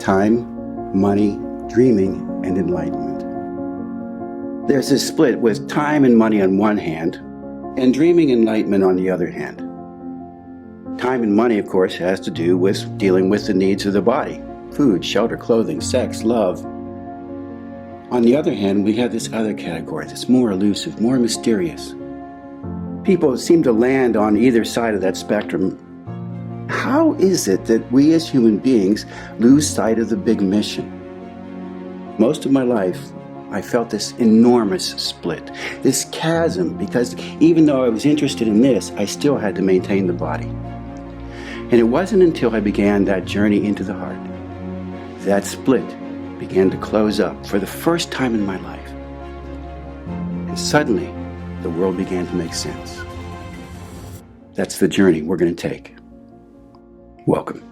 time, money, dreaming, and enlightenment. There's this split with time and money on one hand, and dreaming enlightenment on the other hand. Time and money, of course, has to do with dealing with the needs of the body: food, shelter, clothing, sex, love. On the other hand, we have this other category that's more elusive, more mysterious. People seem to land on either side of that spectrum. How is it that we as human beings lose sight of the big mission? Most of my life, I felt this enormous split, this chasm, because even though I was interested in this, I still had to maintain the body. And it wasn't until I began that journey into the heart, that split began to close up for the first time in my life. And suddenly, the world began to make sense. That's the journey we're going to take. Welcome.